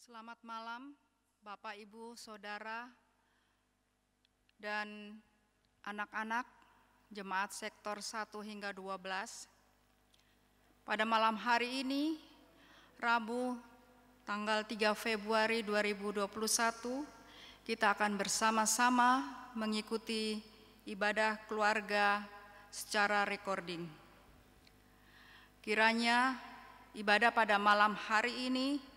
Selamat malam Bapak, Ibu, Saudara, dan anak-anak Jemaat Sektor 1 hingga 12. Pada malam hari ini, Rabu tanggal 3 Februari 2021, kita akan bersama-sama mengikuti ibadah keluarga secara recording. Kiranya ibadah pada malam hari ini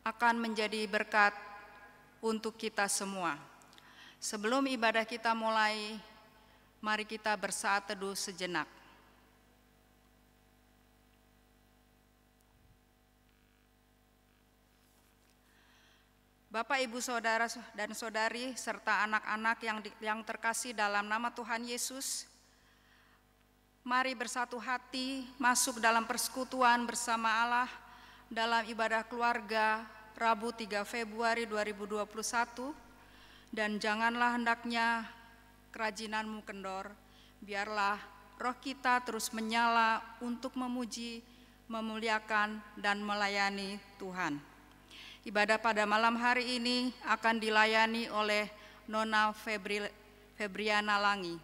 akan menjadi berkat untuk kita semua. Sebelum ibadah kita mulai, mari kita bersaat teduh sejenak. Bapak, Ibu, Saudara dan Saudari, serta anak-anak yang terkasih dalam nama Tuhan Yesus, mari bersatu hati masuk dalam persekutuan bersama Allah dalam ibadah keluarga Rabu 3 Februari 2021, dan janganlah hendaknya kerajinanmu kendor, biarlah roh kita terus menyala untuk memuji, memuliakan, dan melayani Tuhan. Ibadah pada malam hari ini akan dilayani oleh Nona Febriana Langi.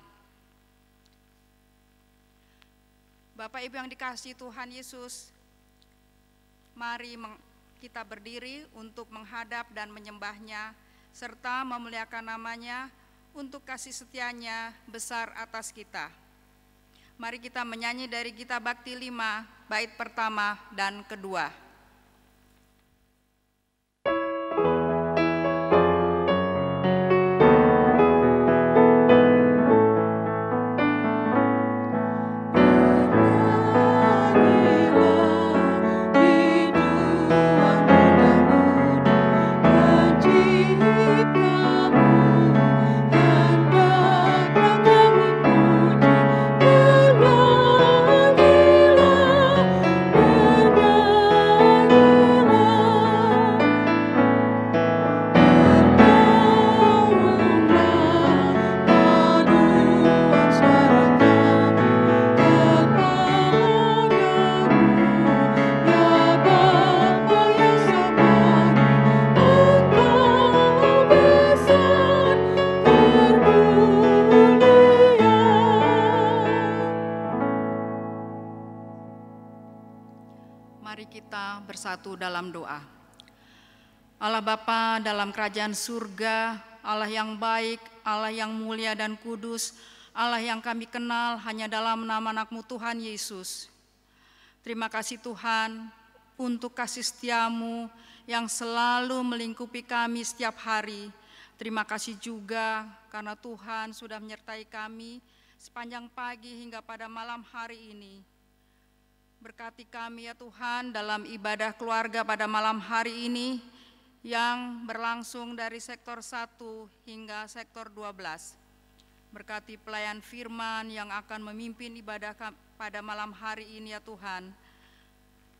Bapak Ibu yang dikasihi Tuhan Yesus, mari kita berdiri untuk menghadap dan menyembahnya, serta memuliakan namanya untuk kasih setianya besar atas kita. Mari kita menyanyi dari Gita Bakti 5, bait pertama dan kedua. Mari kita bersatu dalam doa. Allah Bapa dalam kerajaan surga, Allah yang baik, Allah yang mulia dan kudus, Allah yang kami kenal hanya dalam nama anak-Mu Tuhan Yesus. Terima kasih Tuhan untuk kasih setia-Mu yang selalu melingkupi kami setiap hari. Terima kasih juga karena Tuhan sudah menyertai kami sepanjang pagi hingga pada malam hari ini. Berkati kami ya Tuhan dalam ibadah keluarga pada malam hari ini yang berlangsung dari sektor 1 hingga sektor 12. Berkati pelayan firman yang akan memimpin ibadah pada malam hari ini ya Tuhan.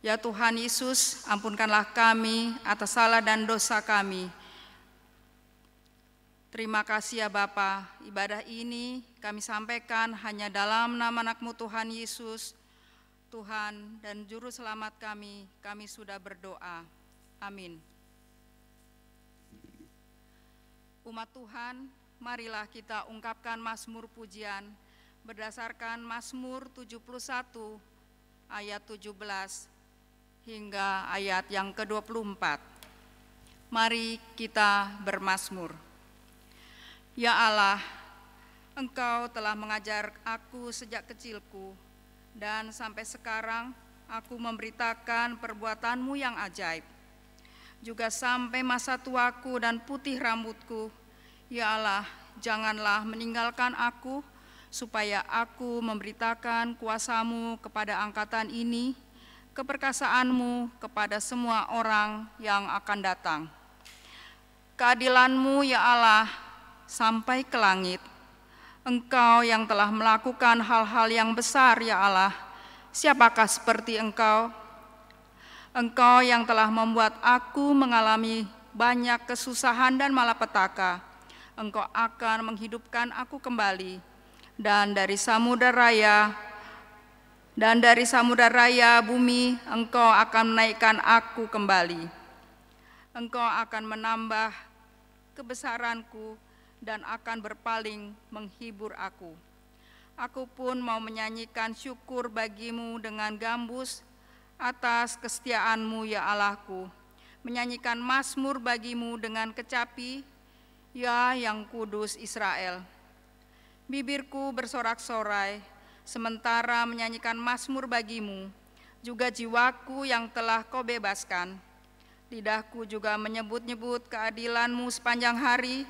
Ya Tuhan Yesus, ampunkanlah kami atas salah dan dosa kami. Terima kasih ya Bapa, ibadah ini kami sampaikan hanya dalam nama anak-Mu Tuhan Yesus, Tuhan dan Juru Selamat kami sudah berdoa. Amin. Umat Tuhan, marilah kita ungkapkan mazmur pujian berdasarkan Mazmur 71 ayat 17 hingga ayat yang ke-24. Mari kita bermazmur. Ya Allah, Engkau telah mengajar aku sejak kecilku, dan sampai sekarang aku memberitakan perbuatan-Mu yang ajaib. Juga sampai masa tuaku dan putih rambutku, ya Allah, janganlah meninggalkan aku, supaya aku memberitakan kuasa-Mu kepada angkatan ini, keperkasaan-Mu kepada semua orang yang akan datang. Keadilan-Mu ya Allah sampai ke langit. Engkau yang telah melakukan hal-hal yang besar ya Allah, siapakah seperti Engkau? Engkau yang telah membuat aku mengalami banyak kesusahan dan malapetaka, Engkau akan menghidupkan aku kembali, dan dari samudera raya bumi Engkau akan menaikkan aku kembali. Engkau akan menambah kebesaranku dan akan berpaling menghibur aku. Aku pun mau menyanyikan syukur bagimu dengan gambus atas kesetiaanmu ya Allahku, menyanyikan mazmur bagimu dengan kecapi, ya yang kudus Israel. Bibirku bersorak-sorai, sementara menyanyikan mazmur bagimu, juga jiwaku yang telah kau bebaskan. Lidahku juga menyebut-nyebut keadilanmu sepanjang hari,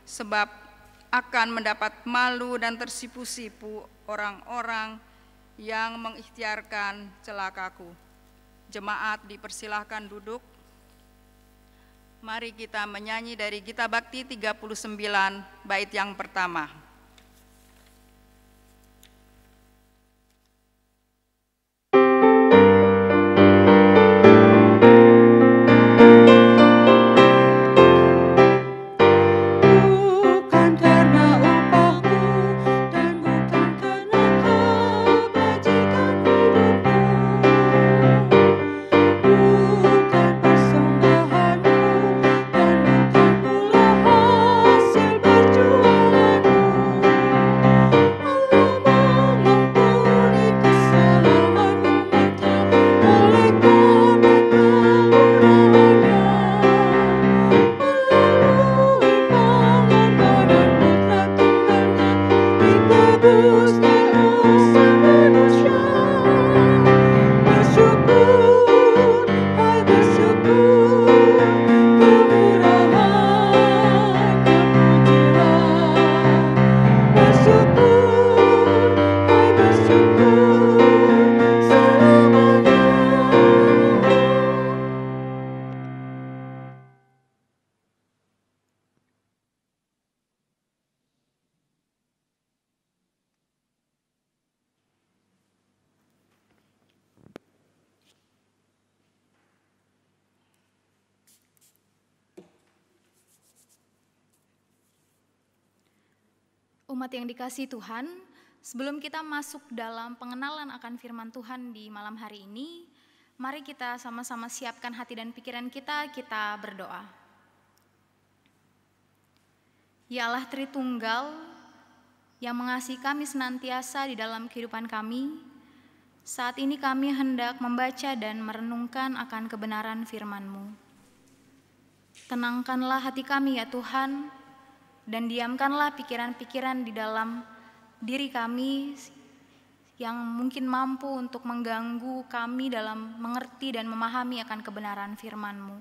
sebab akan mendapat malu dan tersipu-sipu orang-orang yang mengikhtiarkan celakaku. Jemaat dipersilahkan duduk. Mari kita menyanyi dari Gita Bakti 39, bait yang pertama. Umat yang dikasihi Tuhan, sebelum kita masuk dalam pengenalan akan firman Tuhan di malam hari ini, mari kita sama-sama siapkan hati dan pikiran kita berdoa. Ya Allah Tritunggal, yang mengasihi kami senantiasa di dalam kehidupan kami, saat ini kami hendak membaca dan merenungkan akan kebenaran firman-Mu. Tenangkanlah hati kami ya Tuhan, dan diamkanlah pikiran-pikiran di dalam diri kami yang mungkin mampu untuk mengganggu kami dalam mengerti dan memahami akan kebenaran firman-Mu.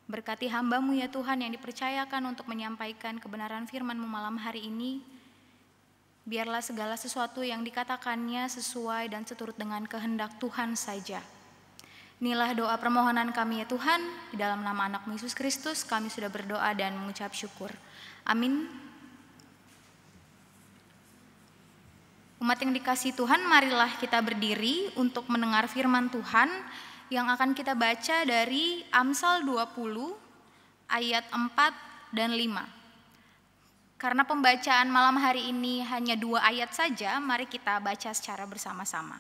Berkati hamba-Mu ya Tuhan yang dipercayakan untuk menyampaikan kebenaran firman-Mu malam hari ini. Biarlah segala sesuatu yang dikatakannya sesuai dan seturut dengan kehendak Tuhan saja. Inilah doa permohonan kami ya Tuhan, di dalam nama anak-Mu Yesus Kristus kami sudah berdoa dan mengucap syukur. Amin. Umat yang dikasihi Tuhan, marilah kita berdiri untuk mendengar firman Tuhan yang akan kita baca dari Amsal 20 ayat 4 dan 5. Karena pembacaan malam hari ini hanya 2 ayat saja, mari kita baca secara bersama-sama.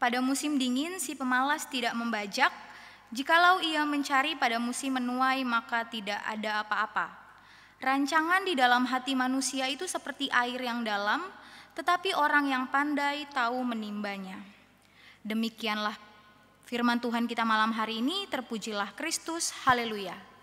Pada musim dingin si pemalas tidak membajak, jikalau ia mencari pada musim menuai maka tidak ada apa-apa. Rancangan di dalam hati manusia itu seperti air yang dalam, tetapi orang yang pandai tahu menimbanya. Demikianlah firman Tuhan kita malam hari ini, terpujilah Kristus, haleluya.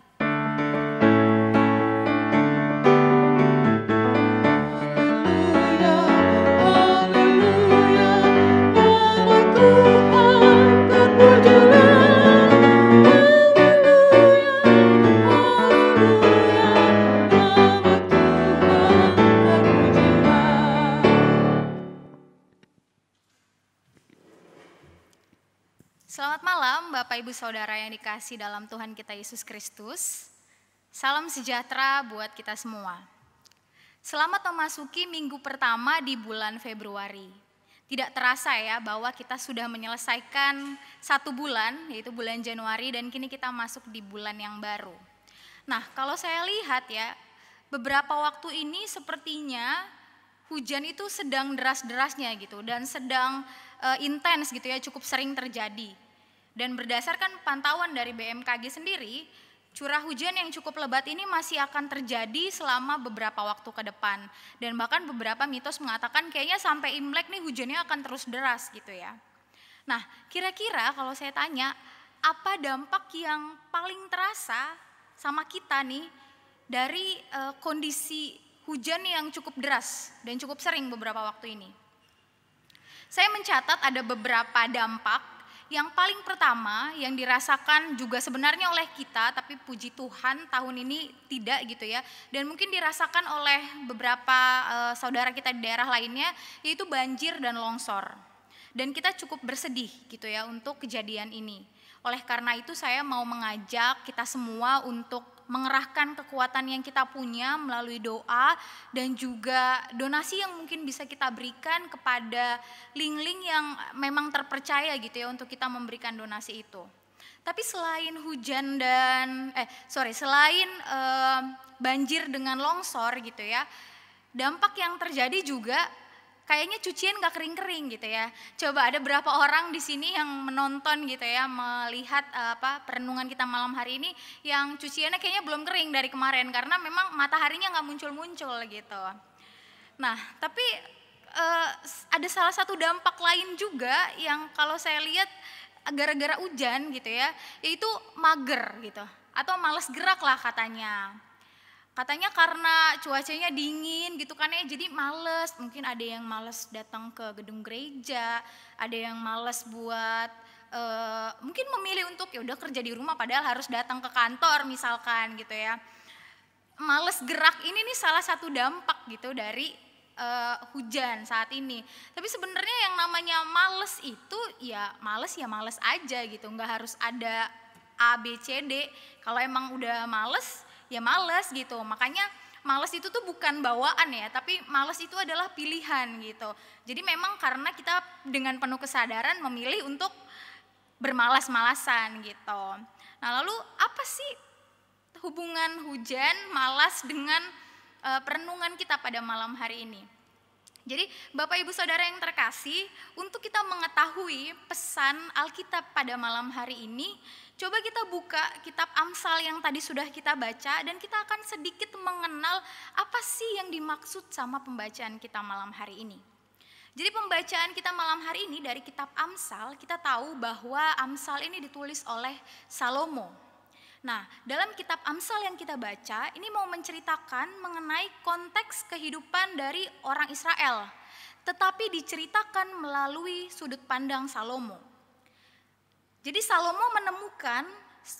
Selamat malam Bapak Ibu Saudara yang dikasihi dalam Tuhan kita Yesus Kristus. Salam sejahtera buat kita semua. Selamat memasuki minggu pertama di bulan Februari. Tidak terasa ya bahwa kita sudah menyelesaikan 1 bulan, yaitu bulan Januari, dan kini kita masuk di bulan yang baru. Nah, kalau saya lihat ya, beberapa waktu ini sepertinya hujan itu sedang deras-derasnya gitu, dan sedang intens gitu ya, cukup sering terjadi. Dan berdasarkan pantauan dari BMKG sendiri, curah hujan yang cukup lebat ini masih akan terjadi selama beberapa waktu ke depan. Dan bahkan beberapa mitos mengatakan kayaknya sampai Imlek nih hujannya akan terus deras gitu ya. Nah, kira-kira kalau saya tanya, apa dampak yang paling terasa sama kita nih dari kondisi hujan yang cukup deras dan cukup sering beberapa waktu ini? Saya mencatat ada beberapa dampak. Yang paling pertama yang dirasakan juga sebenarnya oleh kita, tapi puji Tuhan tahun ini tidak gitu ya. Dan mungkin dirasakan oleh beberapa saudara kita di daerah lainnya, yaitu banjir dan longsor. Dan kita cukup bersedih gitu ya untuk kejadian ini. Oleh karena itu saya mau mengajak kita semua untuk mengerahkan kekuatan yang kita punya melalui doa dan juga donasi yang mungkin bisa kita berikan kepada link-link yang memang terpercaya gitu ya untuk kita memberikan donasi itu. Tapi selain hujan dan selain banjir dengan longsor gitu ya, dampak yang terjadi juga kayaknya cucian gak kering-kering gitu ya. Coba ada berapa orang di sini yang menonton gitu ya, melihat perenungan kita malam hari ini yang cuciannya kayaknya belum kering dari kemarin karena memang mataharinya gak muncul-muncul gitu. Nah, tapi ada salah satu dampak lain juga yang kalau saya lihat gara-gara hujan gitu ya, yaitu mager gitu atau malas gerak lah katanya. Katanya karena cuacanya dingin gitu kan ya, jadi males, mungkin ada yang males datang ke gedung gereja, ada yang males buat mungkin memilih untuk ya udah kerja di rumah padahal harus datang ke kantor misalkan gitu ya. Males gerak ini nih salah satu dampak gitu dari hujan saat ini. Tapi sebenarnya yang namanya males itu ya males aja gitu, nggak harus ada A, B, C, D. Kalau emang udah males ya males gitu. Makanya males itu tuh bukan bawaan ya, tapi males itu adalah pilihan gitu. Jadi memang karena kita dengan penuh kesadaran memilih untuk bermalas-malasan gitu. Nah, lalu apa sih hubungan hujan, malas dengan perenungan kita pada malam hari ini? Jadi Bapak Ibu Saudara yang terkasih, untuk kita mengetahui pesan Alkitab pada malam hari ini, coba kita buka kitab Amsal yang tadi sudah kita baca dan kita akan sedikit mengenal apa sih yang dimaksud sama pembacaan kita malam hari ini. Jadi pembacaan kita malam hari ini dari kitab Amsal, kita tahu bahwa Amsal ini ditulis oleh Salomo. Nah, dalam kitab Amsal yang kita baca, ini mau menceritakan mengenai konteks kehidupan dari orang Israel, tetapi diceritakan melalui sudut pandang Salomo. Jadi Salomo menemukan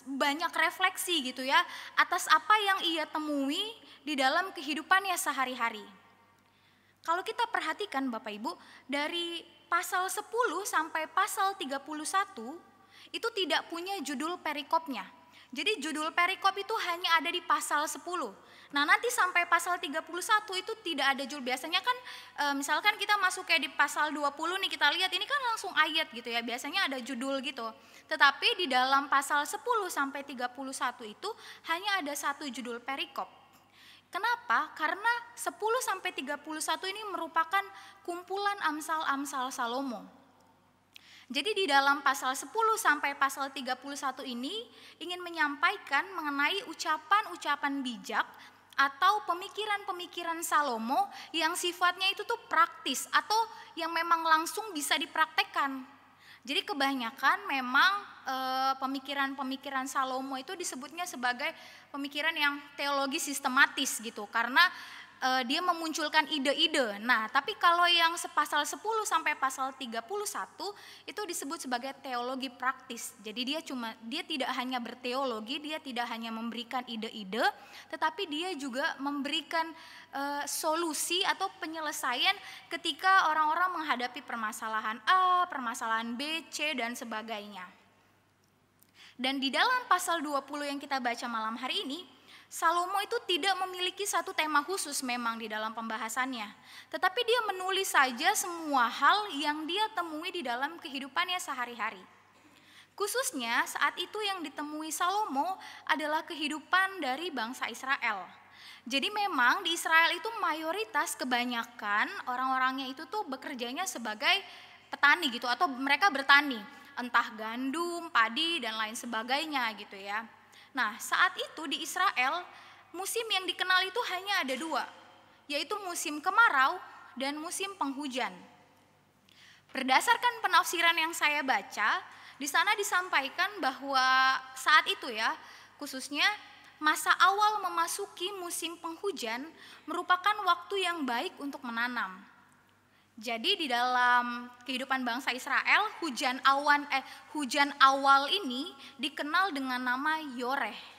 banyak refleksi gitu ya, atas apa yang ia temui di dalam kehidupannya sehari-hari. Kalau kita perhatikan Bapak Ibu, dari pasal 10 sampai pasal 31, itu tidak punya judul perikopnya. Jadi judul perikop itu hanya ada di pasal 10. Nah nanti sampai pasal 31 itu tidak ada judul. Biasanya kan misalkan kita masuk kayak di pasal 20 nih, kita lihat ini kan langsung ayat gitu ya. Biasanya ada judul gitu. Tetapi di dalam pasal 10 sampai 31 itu hanya ada satu judul perikop. Kenapa? Karena 10 sampai 31 ini merupakan kumpulan Amsal-Amsal Salomo. Jadi di dalam pasal 10 sampai pasal 31 ini ingin menyampaikan mengenai ucapan-ucapan bijak atau pemikiran-pemikiran Salomo yang sifatnya itu tuh praktis atau yang memang langsung bisa dipraktekkan. Jadi kebanyakan memang pemikiran-pemikiran Salomo itu disebutnya sebagai pemikiran yang teologi sistematis gitu, karena dia memunculkan ide-ide. Nah, tapi kalau yang pasal 10 sampai pasal 31 itu disebut sebagai teologi praktis. Jadi dia tidak hanya berteologi, dia tidak hanya memberikan ide-ide, tetapi dia juga memberikan solusi atau penyelesaian ketika orang-orang menghadapi permasalahan A, permasalahan B, C dan sebagainya. Dan di dalam pasal 20 yang kita baca malam hari ini, Salomo itu tidak memiliki satu tema khusus memang di dalam pembahasannya. Tetapi dia menulis saja semua hal yang dia temui di dalam kehidupannya sehari-hari. Khususnya saat itu yang ditemui Salomo adalah kehidupan dari bangsa Israel. Jadi memang di Israel itu mayoritas kebanyakan orang-orangnya itu tuh bekerjanya sebagai petani gitu, atau mereka bertani, entah gandum, padi dan lain sebagainya gitu ya. Nah, saat itu di Israel musim yang dikenal itu hanya ada dua, yaitu musim kemarau dan musim penghujan. Berdasarkan penafsiran yang saya baca, di sana disampaikan bahwa saat itu ya, khususnya masa awal memasuki musim penghujan merupakan waktu yang baik untuk menanam. Jadi di dalam kehidupan bangsa Israel, hujan awal ini dikenal dengan nama Yoreh.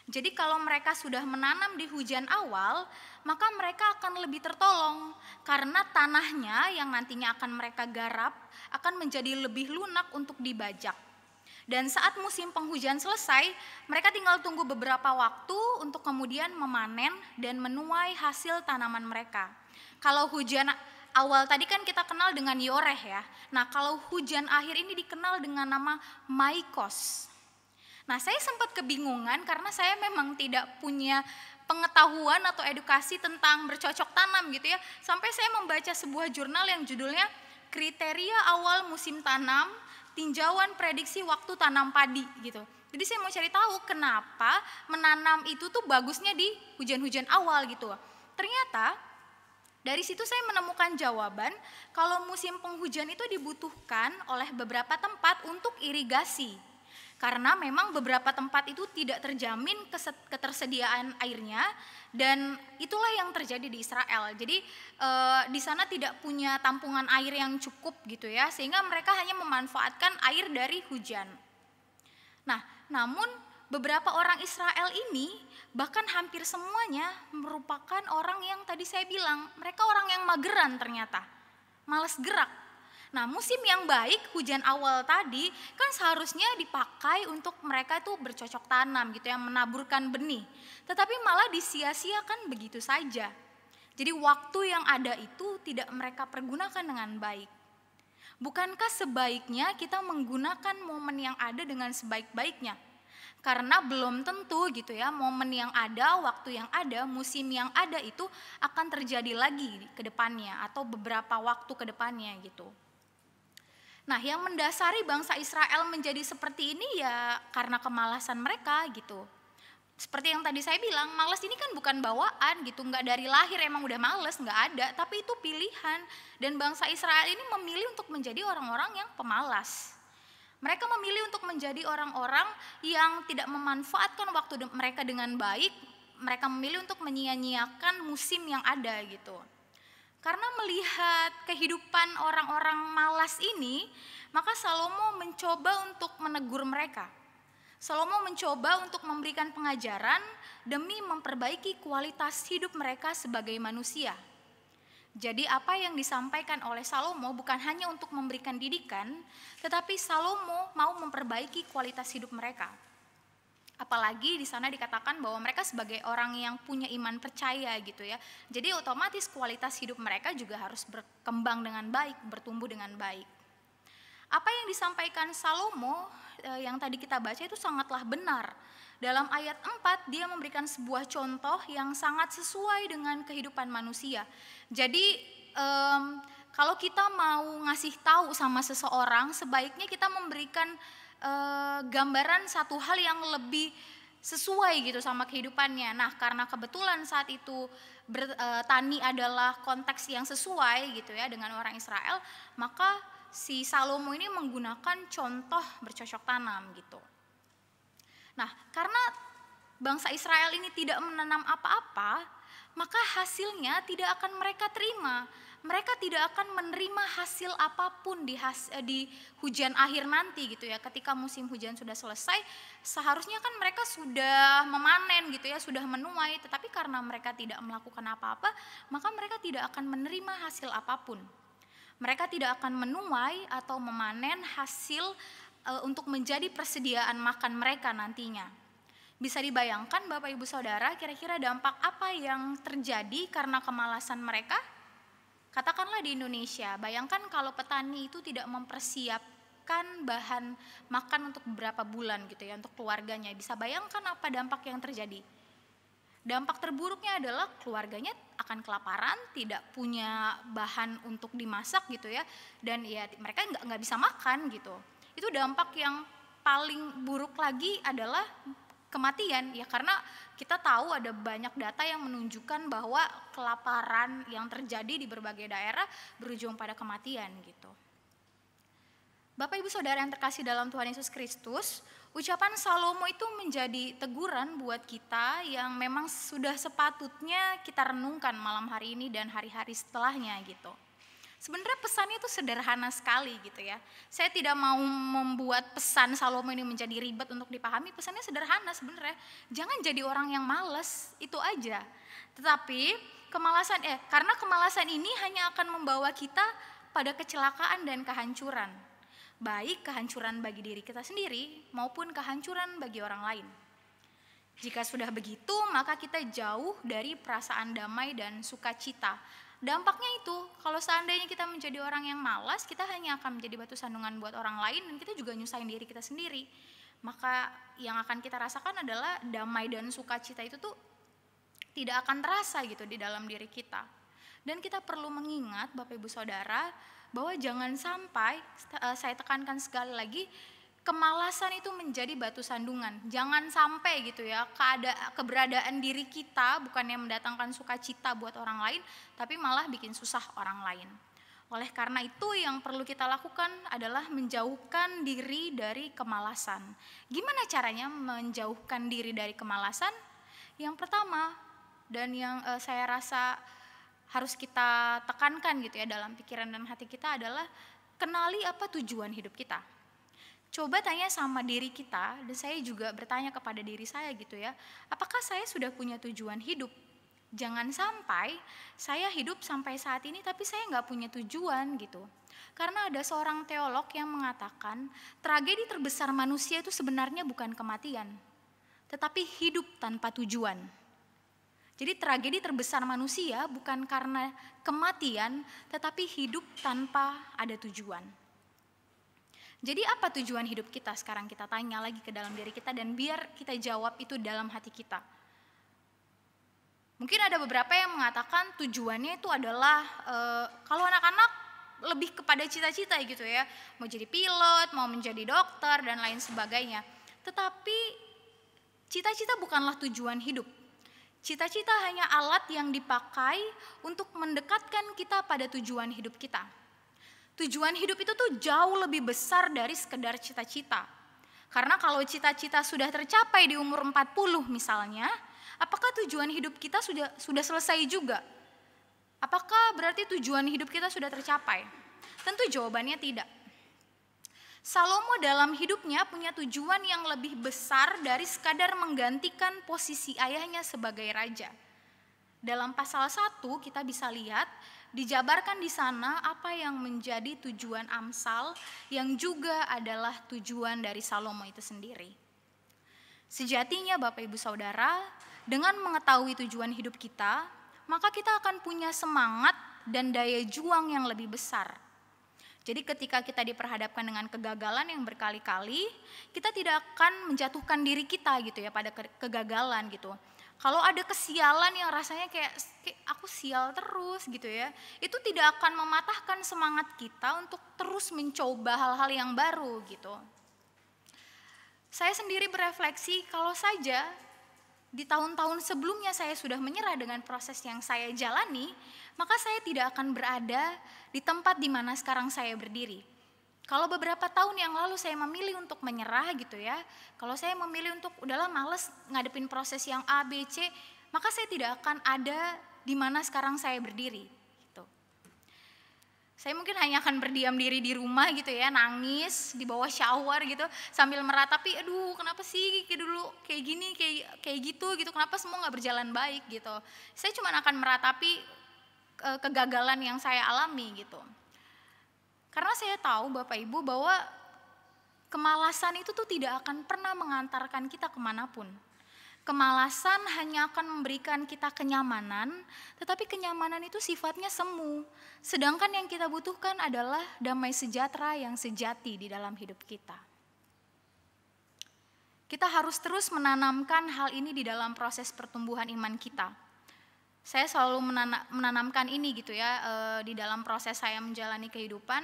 Jadi kalau mereka sudah menanam di hujan awal, maka mereka akan lebih tertolong karena tanahnya yang nantinya akan mereka garap akan menjadi lebih lunak untuk dibajak. Dan saat musim penghujan selesai, mereka tinggal tunggu beberapa waktu untuk kemudian memanen dan menuai hasil tanaman mereka. Kalau hujan awal tadi kan kita kenal dengan Yoreh ya. Nah, kalau hujan akhir ini dikenal dengan nama Maikos. Nah, saya sempat kebingungan karena saya memang tidak punya pengetahuan atau edukasi tentang bercocok tanam gitu ya. Sampai saya membaca sebuah jurnal yang judulnya Kriteria Awal Musim Tanam, Tinjauan Prediksi Waktu Tanam Padi gitu. Jadi saya mau cari tahu kenapa menanam itu tuh bagusnya di hujan-hujan awal gitu. Ternyata dari situ saya menemukan jawaban kalau musim penghujan itu dibutuhkan oleh beberapa tempat untuk irigasi. Karena memang beberapa tempat itu tidak terjamin ketersediaan airnya, dan itulah yang terjadi di Israel. Jadi di sana tidak punya tampungan air yang cukup gitu ya, sehingga mereka hanya memanfaatkan air dari hujan. Nah, namun beberapa orang Israel ini bahkan hampir semuanya merupakan orang yang tadi saya bilang, mereka orang yang mageran ternyata, malas gerak. Nah, musim yang baik, hujan awal tadi kan seharusnya dipakai untuk mereka itu bercocok tanam gitu ya, menaburkan benih. Tetapi malah disia-siakan begitu saja. Jadi waktu yang ada itu tidak mereka pergunakan dengan baik. Bukankah sebaiknya kita menggunakan momen yang ada dengan sebaik-baiknya? Karena belum tentu gitu ya, momen yang ada, waktu yang ada, musim yang ada itu akan terjadi lagi ke depannya atau beberapa waktu ke depannya gitu. Nah, yang mendasari bangsa Israel menjadi seperti ini ya karena kemalasan mereka gitu. Seperti yang tadi saya bilang, malas ini kan bukan bawaan gitu, nggak dari lahir emang udah males, nggak ada, tapi itu pilihan. Dan bangsa Israel ini memilih untuk menjadi orang-orang yang pemalas. Mereka memilih untuk menjadi orang-orang yang tidak memanfaatkan waktu mereka dengan baik. Mereka memilih untuk menyia-nyiakan musim yang ada gitu. Karena melihat kehidupan orang-orang malas ini, maka Salomo mencoba untuk menegur mereka. Salomo mencoba untuk memberikan pengajaran demi memperbaiki kualitas hidup mereka sebagai manusia. Jadi apa yang disampaikan oleh Salomo bukan hanya untuk memberikan didikan, tetapi Salomo mau memperbaiki kualitas hidup mereka. Apalagi di sana dikatakan bahwa mereka sebagai orang yang punya iman percaya gitu ya. Jadi otomatis kualitas hidup mereka juga harus berkembang dengan baik, bertumbuh dengan baik. Apa yang disampaikan Salomo yang tadi kita baca itu sangatlah benar. Dalam ayat 4 dia memberikan sebuah contoh yang sangat sesuai dengan kehidupan manusia. Jadi kalau kita mau ngasih tahu sama seseorang, sebaiknya kita memberikan gambaran satu hal yang lebih sesuai gitu sama kehidupannya. Nah, karena kebetulan saat itu tani adalah konteks yang sesuai gitu ya dengan orang Israel, maka si Salomo ini menggunakan contoh bercocok tanam gitu. Nah, karena bangsa Israel ini tidak menanam apa-apa, maka hasilnya tidak akan mereka terima. Mereka tidak akan menerima hasil apapun di hujan akhir nanti gitu ya. Ketika musim hujan sudah selesai, seharusnya kan mereka sudah memanen gitu ya, sudah menuai. Tetapi karena mereka tidak melakukan apa-apa, maka mereka tidak akan menerima hasil apapun. Mereka tidak akan menuai atau memanen hasil untuk menjadi persediaan makan mereka nantinya. Bisa dibayangkan Bapak Ibu Saudara, kira-kira dampak apa yang terjadi karena kemalasan mereka? Katakanlah di Indonesia, bayangkan kalau petani itu tidak mempersiapkan bahan makan untuk beberapa bulan gitu ya, untuk keluarganya. Bisa bayangkan apa dampak yang terjadi? Dampak terburuknya adalah keluarganya akan kelaparan, tidak punya bahan untuk dimasak gitu ya, dan ya mereka nggak bisa makan gitu. Itu dampak yang paling buruk lagi adalah kematian ya, karena kita tahu ada banyak data yang menunjukkan bahwa kelaparan yang terjadi di berbagai daerah berujung pada kematian gitu. Bapak Ibu Saudara yang terkasih dalam Tuhan Yesus Kristus, ucapan Salomo itu menjadi teguran buat kita yang memang sudah sepatutnya kita renungkan malam hari ini dan hari-hari setelahnya gitu. Sebenarnya pesannya itu sederhana sekali gitu ya. Saya tidak mau membuat pesan Salomo ini menjadi ribet untuk dipahami, pesannya sederhana sebenarnya. Jangan jadi orang yang malas, itu aja. Tetapi karena kemalasan ini hanya akan membawa kita pada kecelakaan dan kehancuran. Baik kehancuran bagi diri kita sendiri maupun kehancuran bagi orang lain. Jika sudah begitu, maka kita jauh dari perasaan damai dan sukacita. Dampaknya itu, kalau seandainya kita menjadi orang yang malas, kita hanya akan menjadi batu sandungan buat orang lain dan kita juga nyusahin diri kita sendiri. Maka yang akan kita rasakan adalah damai dan sukacita itu tuh tidak akan terasa gitu di dalam diri kita. Dan kita perlu mengingat Bapak Ibu Saudara, bahwa jangan sampai, saya tekankan sekali lagi, kemalasan itu menjadi batu sandungan. Jangan sampai gitu ya, keberadaan diri kita bukannya mendatangkan sukacita buat orang lain, tapi malah bikin susah orang lain. Oleh karena itu yang perlu kita lakukan adalah menjauhkan diri dari kemalasan. Gimana caranya menjauhkan diri dari kemalasan? Yang pertama, dan yang saya rasa harus kita tekankan gitu ya dalam pikiran dan hati kita adalah kenali apa tujuan hidup kita. Coba tanya sama diri kita, dan saya juga bertanya kepada diri saya gitu ya, apakah saya sudah punya tujuan hidup? Jangan sampai saya hidup sampai saat ini tapi saya nggak punya tujuan gitu. Karena ada seorang teolog yang mengatakan tragedi terbesar manusia itu sebenarnya bukan kematian, tetapi hidup tanpa tujuan. Jadi tragedi terbesar manusia bukan karena kematian, tetapi hidup tanpa ada tujuan. Jadi apa tujuan hidup kita? Sekarang kita tanya lagi ke dalam diri kita dan biar kita jawab itu dalam hati kita. Mungkin ada beberapa yang mengatakan tujuannya itu adalah kalau anak-anak lebih kepada cita-cita gitu ya. Mau jadi pilot, mau menjadi dokter dan lain sebagainya. Tetapi cita-cita bukanlah tujuan hidup. Cita-cita hanya alat yang dipakai untuk mendekatkan kita pada tujuan hidup kita. Tujuan hidup itu tuh jauh lebih besar dari sekedar cita-cita. Karena kalau cita-cita sudah tercapai di umur 40 misalnya, apakah tujuan hidup kita sudah selesai juga? Apakah berarti tujuan hidup kita sudah tercapai? Tentu jawabannya tidak. Salomo dalam hidupnya punya tujuan yang lebih besar dari sekadar menggantikan posisi ayahnya sebagai raja. Dalam pasal 1 kita bisa lihat dijabarkan di sana apa yang menjadi tujuan Amsal yang juga adalah tujuan dari Salomo itu sendiri. Sejatinya Bapak Ibu Saudara, dengan mengetahui tujuan hidup kita, maka kita akan punya semangat dan daya juang yang lebih besar. Jadi ketika kita diperhadapkan dengan kegagalan yang berkali-kali, kita tidak akan menjatuhkan diri kita gitu ya pada kegagalan gitu. Kalau ada kesialan yang rasanya kayak aku sial terus gitu ya, itu tidak akan mematahkan semangat kita untuk terus mencoba hal-hal yang baru gitu. Saya sendiri berefleksi kalau saja di tahun-tahun sebelumnya saya sudah menyerah dengan proses yang saya jalani, maka saya tidak akan berada di tempat di mana sekarang saya berdiri. Kalau beberapa tahun yang lalu saya memilih untuk menyerah gitu ya, kalau saya memilih untuk udahlah males ngadepin proses yang A, B, C, maka saya tidak akan ada di mana sekarang saya berdiri. Gitu. Saya mungkin hanya akan berdiam diri di rumah gitu ya, nangis di bawah shower gitu, sambil meratapi, aduh kenapa sih kayak dulu kayak gini, kayak gitu, kenapa semua nggak berjalan baik gitu. Saya cuma akan meratapi kegagalan yang saya alami gitu. Karena saya tahu Bapak Ibu bahwa kemalasan itu tuh tidak akan pernah mengantarkan kita kemanapun. Kemalasan hanya akan memberikan kita kenyamanan, tetapi kenyamanan itu sifatnya semu. Sedangkan yang kita butuhkan adalah damai sejahtera yang sejati di dalam hidup kita. Kita harus terus menanamkan hal ini di dalam proses pertumbuhan iman kita. Saya selalu menanamkan ini gitu ya, di dalam proses saya menjalani kehidupan.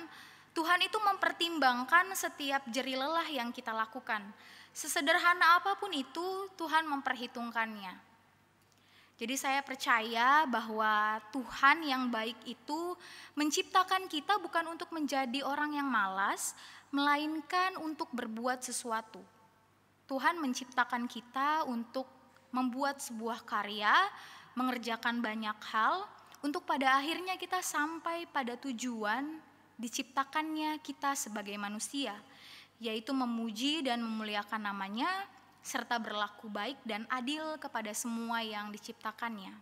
Tuhan itu mempertimbangkan setiap jerih lelah yang kita lakukan. Sesederhana apapun itu, Tuhan memperhitungkannya. Jadi saya percaya bahwa Tuhan yang baik itu menciptakan kita bukan untuk menjadi orang yang malas, melainkan untuk berbuat sesuatu. Tuhan menciptakan kita untuk membuat sebuah karya, mengerjakan banyak hal, untuk pada akhirnya kita sampai pada tujuan diciptakannya kita sebagai manusia, yaitu memuji dan memuliakan namanya, serta berlaku baik dan adil kepada semua yang diciptakannya.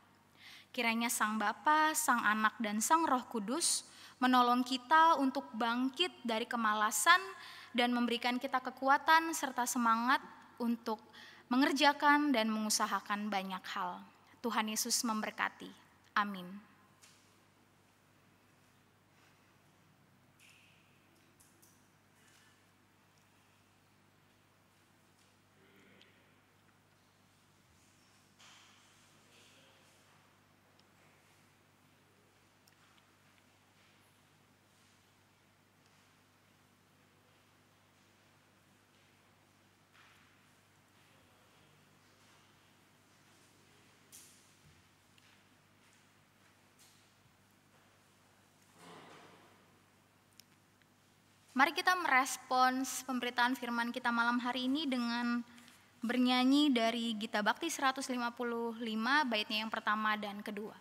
Kiranya Sang Bapa, Sang Anak, dan Sang Roh Kudus menolong kita untuk bangkit dari kemalasan dan memberikan kita kekuatan serta semangat untuk mengerjakan dan mengusahakan banyak hal. Tuhan Yesus memberkati. Amin. Mari kita merespons pemberitaan firman kita malam hari ini dengan bernyanyi dari Gita Bakti 155 baitnya yang pertama dan kedua.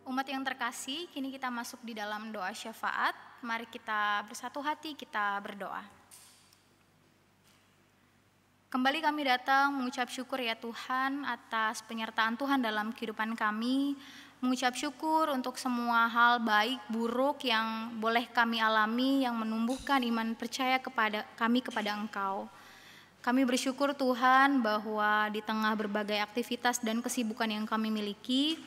Umat yang terkasih, kini kita masuk di dalam doa syafaat. Mari kita bersatu hati, kita berdoa. Kembali kami datang mengucap syukur ya Tuhan atas penyertaan Tuhan dalam kehidupan kami. Mengucap syukur untuk semua hal baik, buruk yang boleh kami alami yang menumbuhkan iman percaya kepada kami kepada Engkau. Kami bersyukur Tuhan bahwa di tengah berbagai aktivitas dan kesibukan yang kami miliki,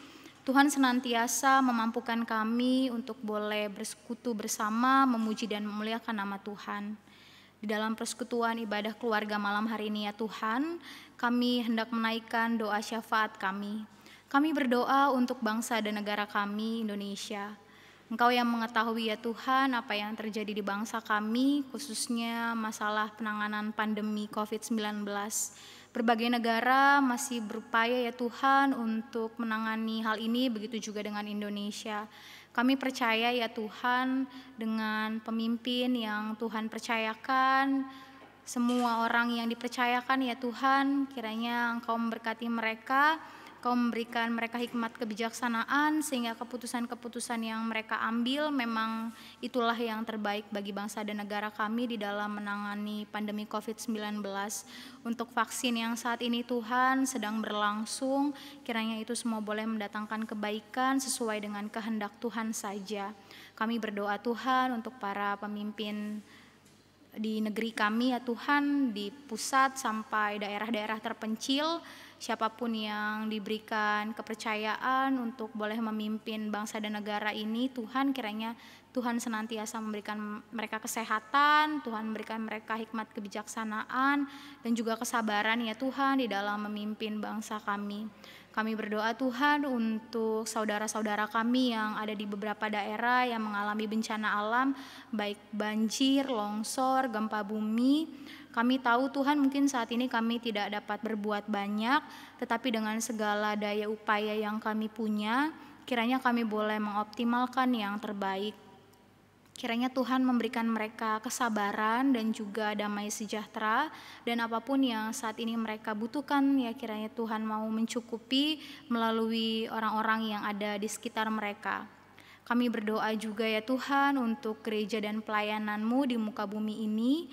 Tuhan senantiasa memampukan kami untuk boleh bersekutu bersama, memuji dan memuliakan nama Tuhan. Di dalam persekutuan ibadah keluarga malam hari ini ya Tuhan, kami hendak menaikkan doa syafaat kami. Kami berdoa untuk bangsa dan negara kami, Indonesia. Engkau yang mengetahui ya Tuhan apa yang terjadi di bangsa kami, khususnya masalah penanganan pandemi COVID-19. Berbagai negara masih berupaya ya Tuhan untuk menangani hal ini, begitu juga dengan Indonesia. Kami percaya ya Tuhan dengan pemimpin yang Tuhan percayakan, semua orang yang dipercayakan ya Tuhan, kiranya Engkau memberkati mereka, Kau memberikan mereka hikmat kebijaksanaan sehingga keputusan-keputusan yang mereka ambil memang itulah yang terbaik bagi bangsa dan negara kami di dalam menangani pandemi COVID-19. Untuk vaksin yang saat ini Tuhan sedang berlangsung, kiranya itu semua boleh mendatangkan kebaikan sesuai dengan kehendak Tuhan saja. Kami berdoa Tuhan untuk para pemimpin di negeri kami ya Tuhan, di pusat sampai daerah-daerah terpencil, siapapun yang diberikan kepercayaan untuk boleh memimpin bangsa dan negara ini, Tuhan kiranya Tuhan senantiasa memberikan mereka kesehatan, Tuhan memberikan mereka hikmat kebijaksanaan dan juga kesabaran ya Tuhan di dalam memimpin bangsa kami. Kami berdoa Tuhan untuk saudara-saudara kami yang ada di beberapa daerah yang mengalami bencana alam, baik banjir, longsor, gempa bumi. Kami tahu Tuhan mungkin saat ini kami tidak dapat berbuat banyak, tetapi dengan segala daya upaya yang kami punya, kiranya kami boleh mengoptimalkan yang terbaik. Kiranya Tuhan memberikan mereka kesabaran dan juga damai sejahtera, dan apapun yang saat ini mereka butuhkan ya kiranya Tuhan mau mencukupi melalui orang-orang yang ada di sekitar mereka. Kami berdoa juga ya Tuhan untuk gereja dan pelayanan-Mu di muka bumi ini.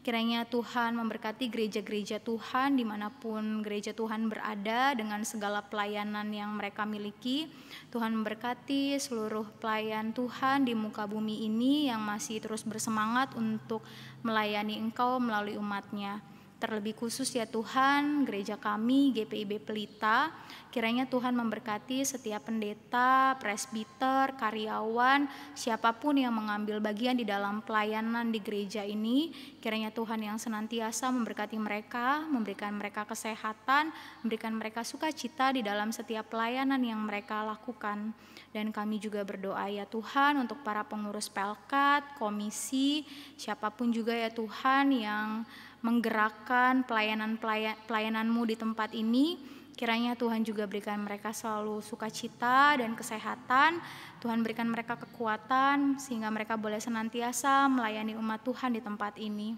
Kiranya Tuhan memberkati gereja-gereja Tuhan dimanapun gereja Tuhan berada dengan segala pelayanan yang mereka miliki. Tuhan memberkati seluruh pelayan Tuhan di muka bumi ini yang masih terus bersemangat untuk melayani Engkau melalui umat-Nya. Terlebih khusus ya Tuhan, gereja kami GPIB Pelita, kiranya Tuhan memberkati setiap pendeta, presbiter, karyawan, siapapun yang mengambil bagian di dalam pelayanan di gereja ini, kiranya Tuhan yang senantiasa memberkati mereka, memberikan mereka kesehatan, memberikan mereka sukacita di dalam setiap pelayanan yang mereka lakukan. Dan kami juga berdoa ya Tuhan untuk para pengurus Pelkat, komisi, siapapun juga ya Tuhan yang menggerakkan pelayanan-Mu di tempat ini, kiranya Tuhan juga berikan mereka selalu sukacita dan kesehatan. Tuhan berikan mereka kekuatan sehingga mereka boleh senantiasa melayani umat Tuhan di tempat ini.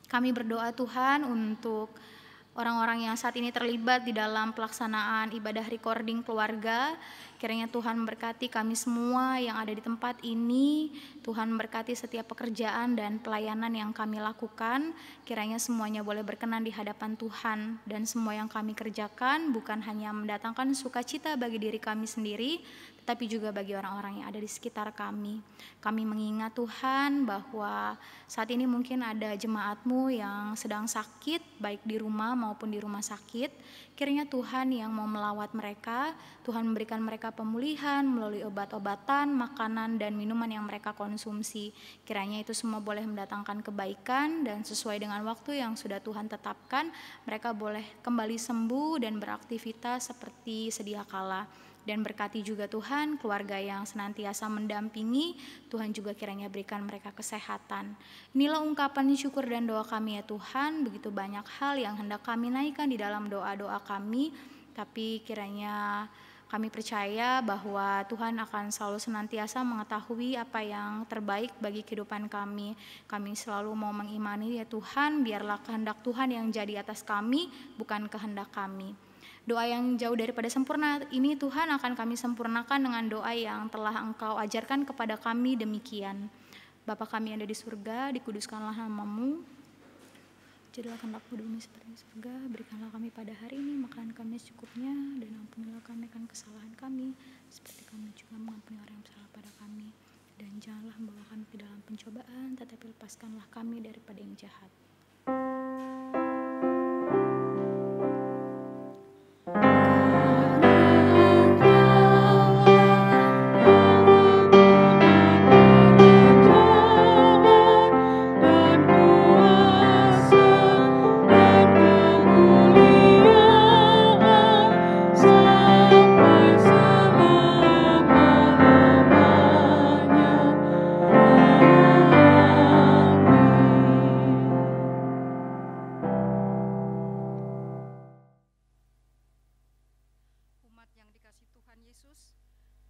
Kami berdoa Tuhan untuk orang-orang yang saat ini terlibat di dalam pelaksanaan ibadah recording keluarga. Kiranya Tuhan memberkati kami semua yang ada di tempat ini. Tuhan memberkati setiap pekerjaan dan pelayanan yang kami lakukan. Kiranya semuanya boleh berkenan di hadapan Tuhan. Dan semua yang kami kerjakan bukan hanya mendatangkan sukacita bagi diri kami sendiri, tetapi juga bagi orang-orang yang ada di sekitar kami. Kami mengingat Tuhan bahwa saat ini mungkin ada jemaat-Mu yang sedang sakit, baik di rumah maupun di rumah sakit. Kiranya Tuhan yang mau melawat mereka, Tuhan memberikan mereka pemulihan melalui obat-obatan, makanan, dan minuman yang mereka konsumsi. Kiranya itu semua boleh mendatangkan kebaikan dan sesuai dengan waktu yang sudah Tuhan tetapkan, mereka boleh kembali sembuh dan beraktivitas seperti sedia kala. Dan berkati juga Tuhan keluarga yang senantiasa mendampingi, Tuhan juga kiranya berikan mereka kesehatan. Inilah ungkapan syukur dan doa kami ya Tuhan, begitu banyak hal yang hendak kami naikkan di dalam doa-doa kami, tapi kiranya kami percaya bahwa Tuhan akan selalu senantiasa mengetahui apa yang terbaik bagi kehidupan kami. Kami selalu mau mengimani ya Tuhan, biarlah kehendak Tuhan yang jadi atas kami, bukan kehendak kami. Doa yang jauh daripada sempurna ini Tuhan akan kami sempurnakan dengan doa yang telah Engkau ajarkan kepada kami demikian. Bapa kami yang ada di surga, dikuduskanlah nama-Mu. Jadilah kehendak-Mu di bumi seperti di surga. Berikanlah kami pada hari ini makanan kami secukupnya, dan ampunilah kami akan kesalahan kami, seperti kami juga mengampuni orang yang bersalah pada kami. Dan janganlah membawa kami ke dalam pencobaan, tetapi lepaskanlah kami daripada yang jahat.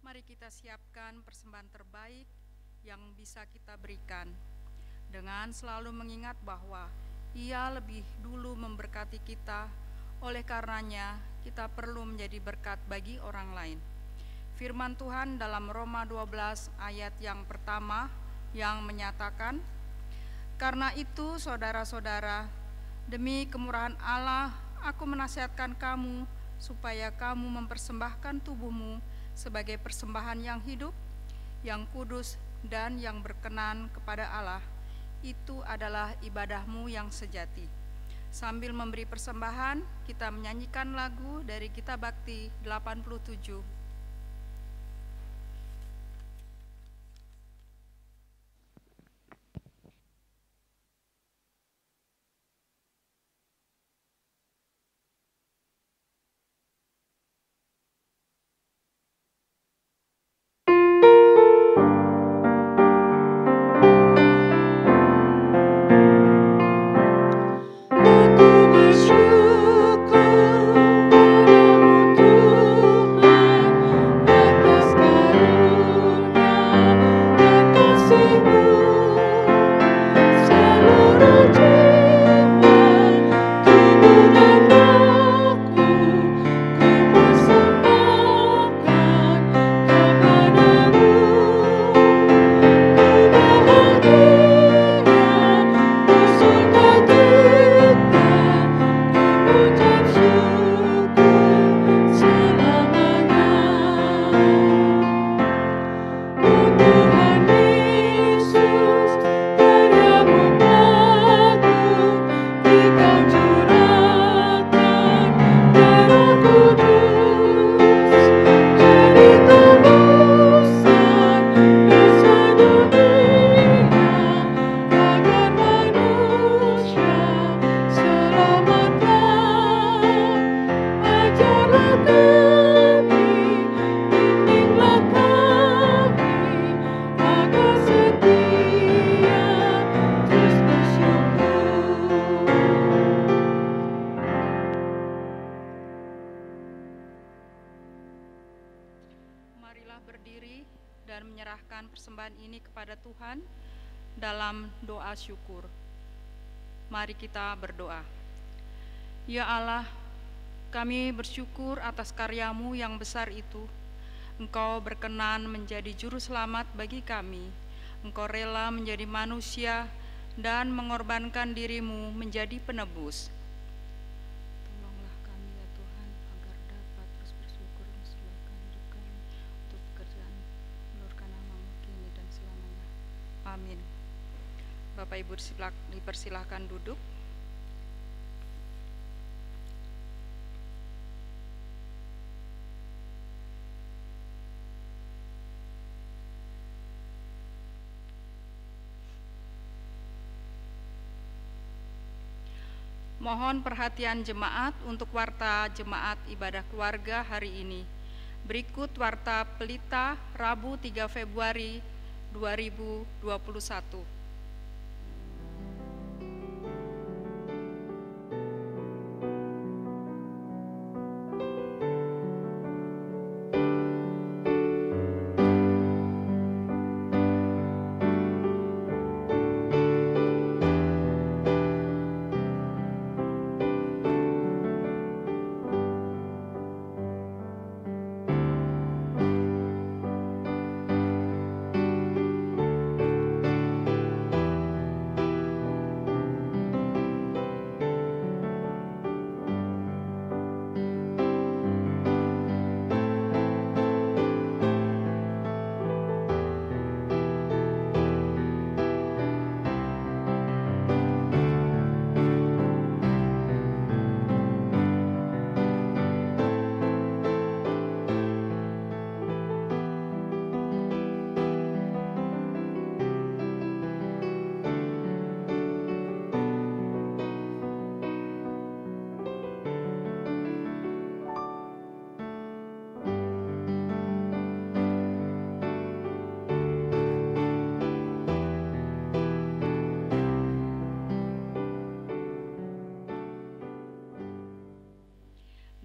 Mari kita siapkan persembahan terbaik yang bisa kita berikan, dengan selalu mengingat bahwa Ia lebih dulu memberkati kita. Oleh karenanya kita perlu menjadi berkat bagi orang lain. Firman Tuhan dalam Roma 12 ayat yang pertama yang menyatakan, "Karena itu saudara-saudara, demi kemurahan Allah, aku menasihatkan kamu supaya kamu mempersembahkan tubuhmu sebagai persembahan yang hidup, yang kudus, dan yang berkenan kepada Allah. Itu adalah ibadahmu yang sejati." Sambil memberi persembahan, kita menyanyikan lagu dari Gita Bakti 87. Marilah berdiri dan menyerahkan persembahan ini kepada Tuhan dalam doa syukur. Mari kita berdoa. Ya Allah, kami bersyukur atas karya-Mu yang besar itu. Engkau berkenan menjadi juru selamat bagi kami. Engkau rela menjadi manusia dan mengorbankan diri-Mu menjadi penebus. Tolonglah kami ya Tuhan, agar dapat terus bersyukur mensucikan hidup kami untuk pekerjaan meluruskan nama-Mu kini dan selamanya. Amin. Bapak Ibu dipersilahkan duduk. Mohon perhatian jemaat untuk warta jemaat ibadah keluarga hari ini. Berikut warta Pelita Rabu 3 Februari 2021.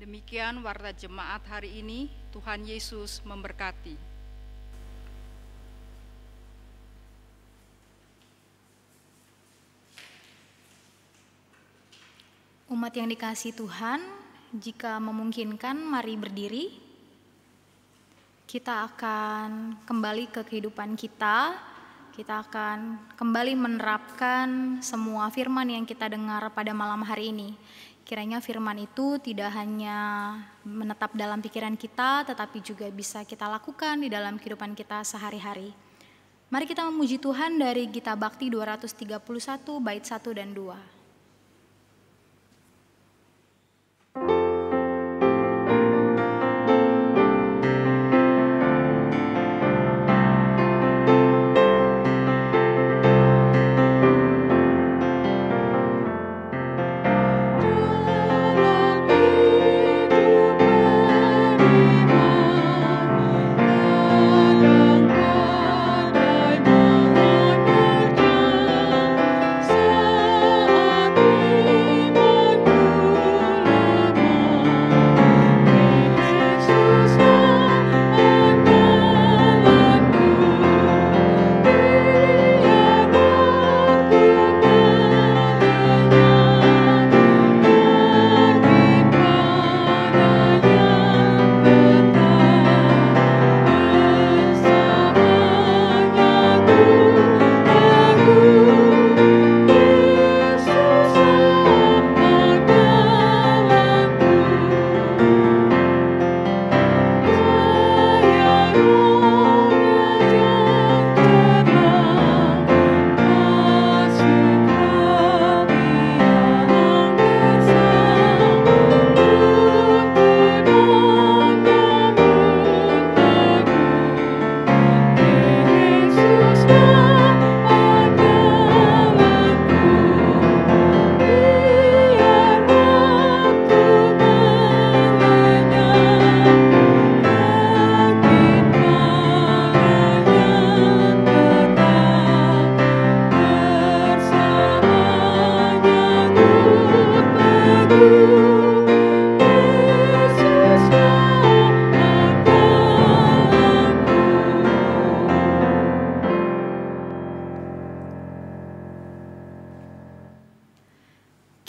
Demikian warta jemaat hari ini. Tuhan Yesus memberkati. Umat yang dikasihi Tuhan, jika memungkinkan, mari berdiri. Kita akan kembali ke kehidupan kita. Kita akan kembali menerapkan semua firman yang kita dengar pada malam hari ini. Kiranya firman itu tidak hanya menetap dalam pikiran kita, tetapi juga bisa kita lakukan di dalam kehidupan kita sehari-hari. Mari kita memuji Tuhan dari Gita Bakti 231 bait 1 dan 2.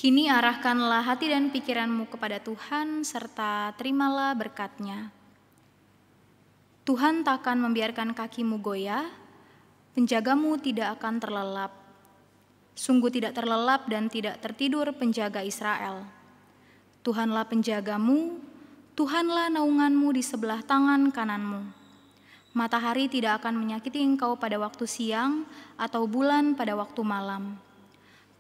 Kini arahkanlah hati dan pikiranmu kepada Tuhan, serta terimalah berkat-Nya. Tuhan takkan membiarkan kakimu goyah, penjagamu tidak akan terlelap. Sungguh tidak terlelap dan tidak tertidur penjaga Israel. Tuhanlah penjagamu, Tuhanlah naunganmu di sebelah tangan kananmu. Matahari tidak akan menyakiti engkau pada waktu siang, atau bulan pada waktu malam.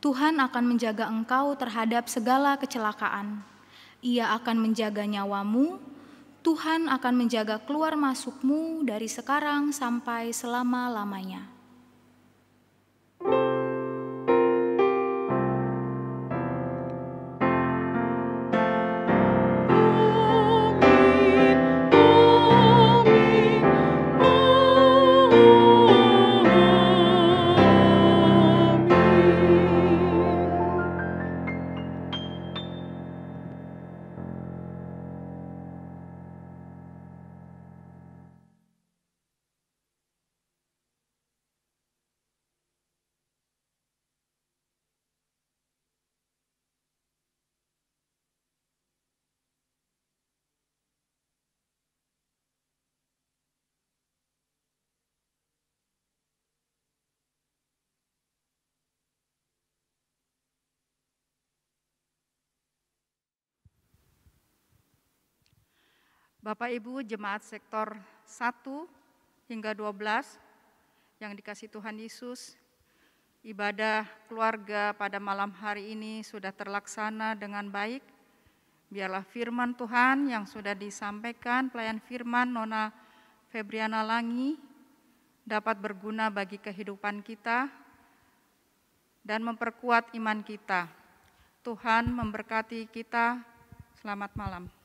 Tuhan akan menjaga engkau terhadap segala kecelakaan. Ia akan menjaga nyawamu. Tuhan akan menjaga keluar masukmu dari sekarang sampai selama-lamanya. Bapak Ibu Jemaat Sektor 1 hingga 12 yang dikasihi Tuhan Yesus, ibadah keluarga pada malam hari ini sudah terlaksana dengan baik. Biarlah firman Tuhan yang sudah disampaikan pelayan firman Nona Febriana Langi dapat berguna bagi kehidupan kita dan memperkuat iman kita. Tuhan memberkati kita. Selamat malam.